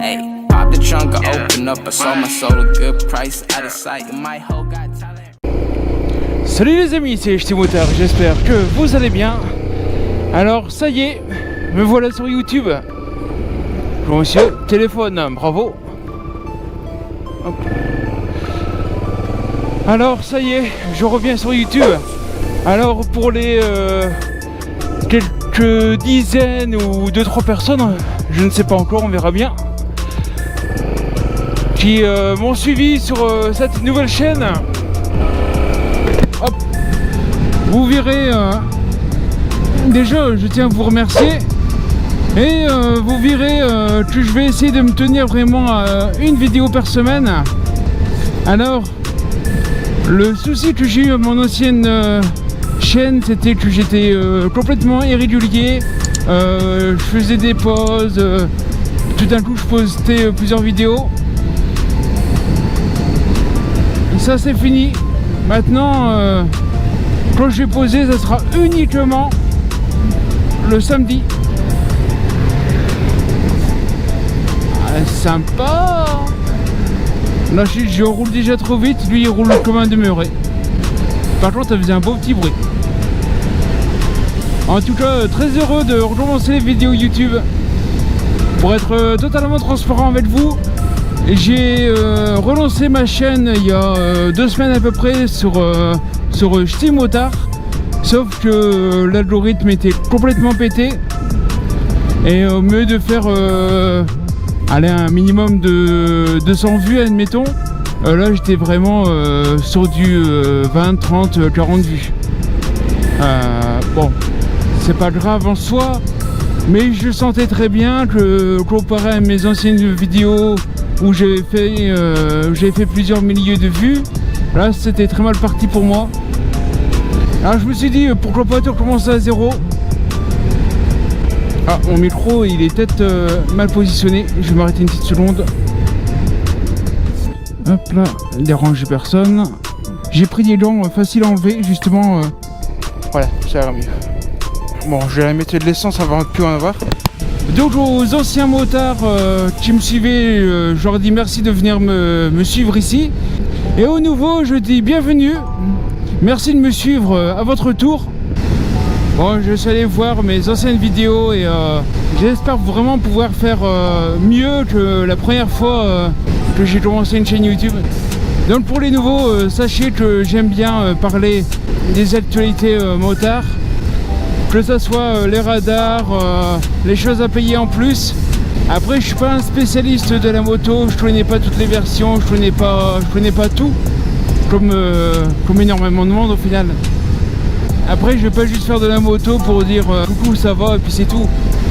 Hey, pop the trunk, I open up, I saw my soul a good price, out of sight, my whole got talent. Salut les amis, c'est Ch'timotard, j'espère que vous allez bien. Alors ça y est, me voilà sur YouTube. Bonjour monsieur, téléphone, bravo. Hop. Alors ça y est, je reviens sur YouTube. Alors pour les quelques dizaines ou 2-3 personnes, je ne sais pas encore, on verra bien, qui m'ont suivi sur cette nouvelle chaîne. Hop, vous verrez, déjà je tiens à vous remercier et vous verrez que je vais essayer de me tenir vraiment à une vidéo par semaine. Alors le souci que j'ai eu à mon ancienne chaîne, c'était que j'étais complètement irrégulier, je faisais des pauses, tout d'un coup je postais plusieurs vidéos. Et ça c'est fini. Maintenant, quand je vais poser, ça sera uniquement le samedi. Ah, sympa. Là, je roule déjà trop vite, lui il roule comme un demeuré. Par contre, ça faisait un beau petit bruit. En tout cas, très heureux de recommencer les vidéos YouTube. Pour être totalement transparent avec vous, j'ai relancé ma chaîne il y a 2 semaines à peu près sur Ch'timotard. Sauf que l'algorithme était complètement pété. Et au mieux de faire un minimum de 200 vues, admettons, là j'étais vraiment sur du 20, 30, 40 vues. Bon, c'est pas grave en soi, mais je sentais très bien que comparé à mes anciennes vidéos où j'avais fait plusieurs milliers de vues, là c'était très mal parti pour moi. Alors je me suis dit pourquoi pas recommencer à zéro. Ah, mon micro il est peut-être mal positionné, je vais m'arrêter une petite seconde. Hop là, dérange personne. J'ai pris des gants faciles à enlever justement, voilà, ça ira mieux. Bon, je vais mettre de l'essence avant de plus en avoir. Donc aux anciens motards qui me suivaient, je leur dis merci de venir me suivre ici. Et aux nouveaux, je dis bienvenue. Merci de me suivre à votre tour. Bon, je suis allé voir mes anciennes vidéos et j'espère vraiment pouvoir faire mieux que la première fois que j'ai commencé une chaîne YouTube. Donc pour les nouveaux, sachez que j'aime bien parler des actualités motards. Que ce soit les radars, les choses à payer en plus. Après, je suis pas un spécialiste de la moto, je connais pas toutes les versions, je connais pas tout, comme énormément de monde au final. Après, je vais pas juste faire de la moto pour dire coucou, ça va et puis c'est tout.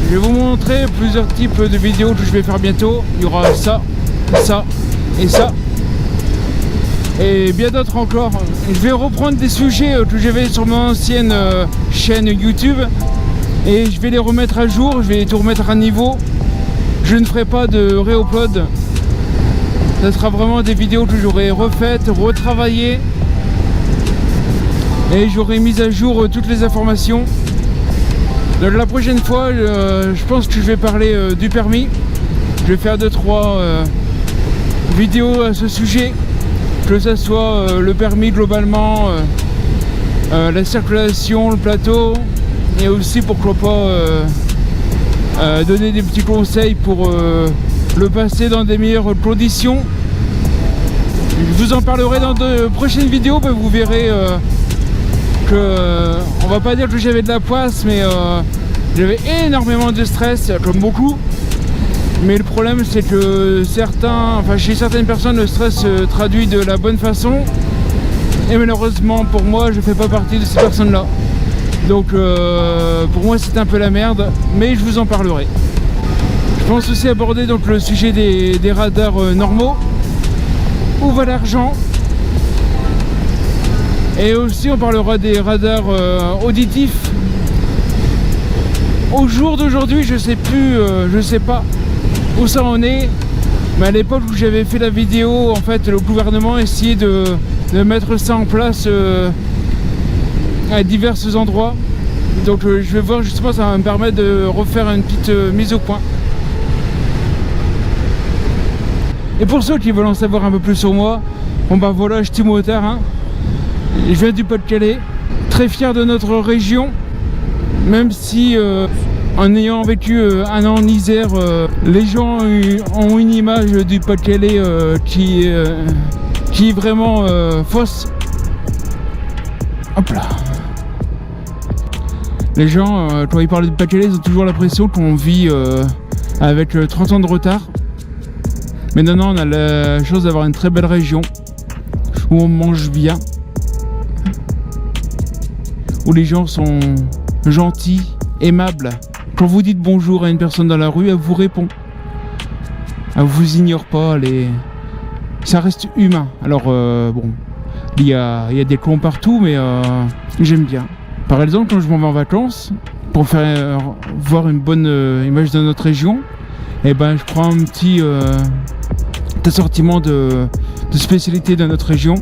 Je vais vous montrer plusieurs types de vidéos que je vais faire bientôt. Il y aura ça, ça et ça. Et bien d'autres encore. Je vais reprendre des sujets que j'avais sur mon ancienne chaîne YouTube et je vais les remettre à jour, je vais tout remettre à niveau. Je ne ferai pas de réupload. Ce sera vraiment des vidéos que j'aurai refaites, retravaillées et j'aurai mis à jour toutes les informations. Donc la prochaine fois, je pense que je vais parler du permis. Je vais faire 2-3 vidéos à ce sujet. Que ce soit le permis globalement, la circulation, le plateau, et aussi pourquoi pas donner des petits conseils pour le passer dans des meilleures conditions. Je vous en parlerai dans de prochaines vidéos, mais vous verrez que on va pas dire que j'avais de la poisse, mais j'avais énormément de stress, comme beaucoup. Mais le problème c'est que chez certaines personnes le stress se traduit de la bonne façon. Et malheureusement pour moi je fais pas partie de ces personnes là. Donc pour moi c'est un peu la merde, mais je vous en parlerai. Je pense aussi aborder donc le sujet des radars normaux. Où va l'argent? Et aussi on parlera des radars auditifs. Au jour d'aujourd'hui je sais plus, je sais pas où ça en est, mais à l'époque où j'avais fait la vidéo, en fait le gouvernement essayait de mettre ça en place à divers endroits. Donc je vais voir justement, ça va me permettre de refaire une petite mise au point. Et pour ceux qui veulent en savoir un peu plus sur moi, bon bah voilà, je suis motard, hein. Je viens du Pas-de-Calais, très fier de notre région, même si en ayant vécu un an en Isère, les gens ont une image du Pas-de-Calais qui est vraiment fausse. Hop là. Les gens, quand ils parlent du Pas-de-Calais, ils ont toujours l'impression qu'on vit avec 30 ans de retard. Mais non, on a la chance d'avoir une très belle région où on mange bien, où les gens sont gentils, aimables. Quand vous dites bonjour à une personne dans la rue, elle vous répond. Elle vous ignore pas, ça reste humain. Alors bon, il y a des cons partout, mais j'aime bien. Par exemple, quand je m'en vais en vacances, pour faire voir une bonne image de notre région, eh ben, je prends un petit assortiment de spécialités de notre région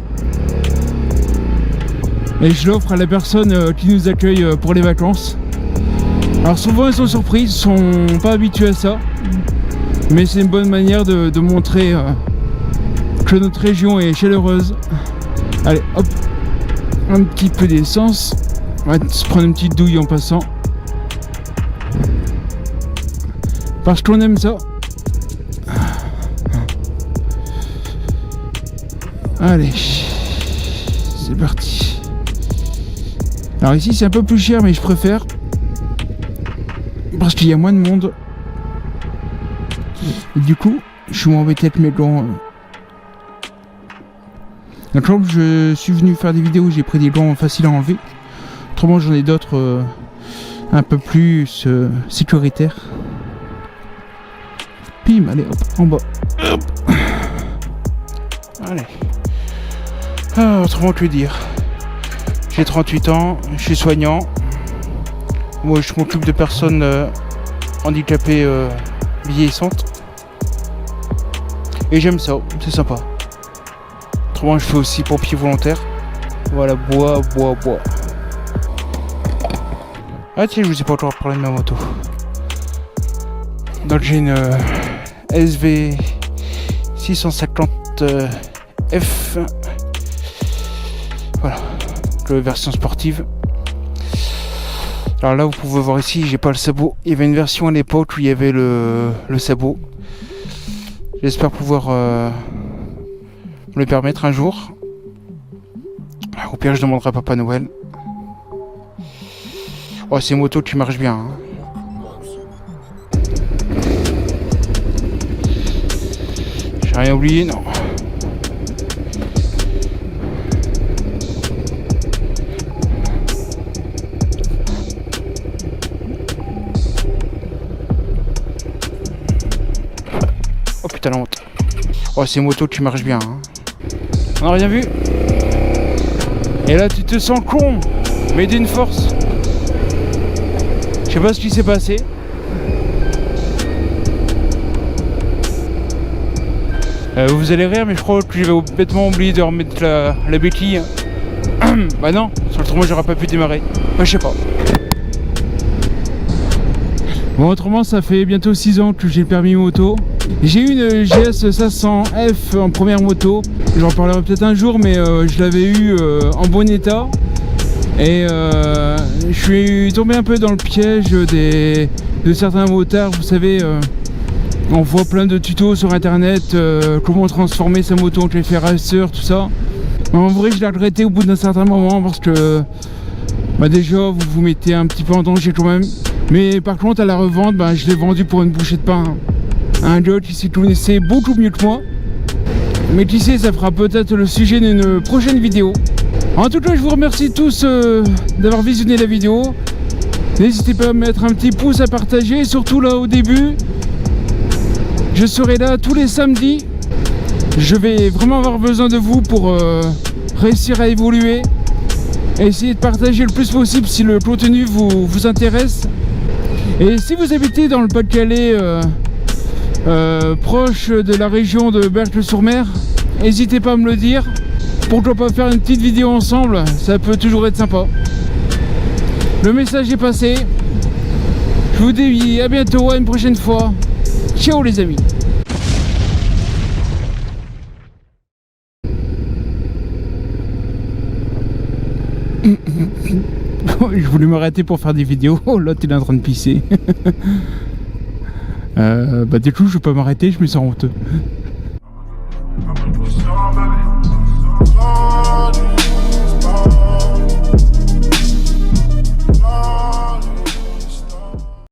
et je l'offre à la personne qui nous accueille pour les vacances. Alors souvent ils sont surpris, ils sont pas habitués à ça, mais c'est une bonne manière de montrer que notre région est chaleureuse. Allez hop, un petit peu d'essence, on va se prendre une petite douille en passant, parce qu'on aime ça. Allez, c'est parti. Alors ici c'est un peu plus cher, mais je préfère parce qu'il y a moins de monde. Et du coup, je suis moins embêté avec mes gants. Quand je suis venu faire des vidéos, j'ai pris des gants faciles à enlever. Autrement, j'en ai d'autres un peu plus sécuritaires. Pim, allez, hop, en bas. Hop. Allez. Ah, autrement que dire. J'ai 38 ans, je suis soignant. Moi, je m'occupe de personnes handicapées vieillissantes. Et j'aime ça, c'est sympa. Autrement, je fais aussi pompier volontaire. Voilà, bois. Ah tiens, je vous ai pas encore parlé de ma moto. Donc j'ai une SV 650 F. Voilà, la version sportive. Alors là, vous pouvez voir ici, j'ai pas le sabot. Il y avait une version à l'époque où il y avait le sabot. J'espère pouvoir me le permettre un jour. Au pire, je demanderai à Papa Noël. Oh, c'est une moto qui marche bien. Hein. J'ai rien oublié, non. Oh putain la honte. Oh, c'est une moto qui marche bien. Hein. On a rien vu. Et là tu te sens con, mais d'une force. Je sais pas ce qui s'est passé. Vous allez rire, mais je crois que j'avais bêtement oublié de remettre la béquille. Bah non, sur le tournoi j'aurais pas pu démarrer. Bah je sais pas. Bon, autrement ça fait bientôt 6 ans que j'ai le permis moto. J'ai eu une GS 500F en première moto. J'en parlerai peut-être un jour, mais je l'avais eu en bon état. Et je suis tombé un peu dans le piège de certains motards. Vous savez, on voit plein de tutos sur internet, comment transformer sa moto en café racer, tout ça. En vrai, je l'ai regretté au bout d'un certain moment parce que bah déjà vous vous mettez un petit peu en danger quand même. Mais par contre à la revente, bah, je l'ai vendu pour une bouchée de pain. Un gars qui s'y connaissait beaucoup mieux que moi. Mais qui sait, ça fera peut-être le sujet d'une prochaine vidéo. En tout cas, je vous remercie tous d'avoir visionné la vidéo. N'hésitez pas à mettre un petit pouce, à partager, surtout là au début. Je serai là tous les samedis. Je vais vraiment avoir besoin de vous pour réussir à évoluer. Et essayer de partager le plus possible si le contenu vous intéresse. Et si vous habitez dans le Pas-de-Calais, proche de la région de Berck-sur-Mer, n'hésitez pas à me le dire. Pourquoi pas faire une petite vidéo ensemble, ça peut toujours être sympa. Le message est passé. Je vous dis à bientôt, à une prochaine fois. Ciao les amis. Je voulais m'arrêter pour faire des vidéos. Oh, l'autre il est en train de pisser. Bah du coup je vais pas m'arrêter, je me sens honteux.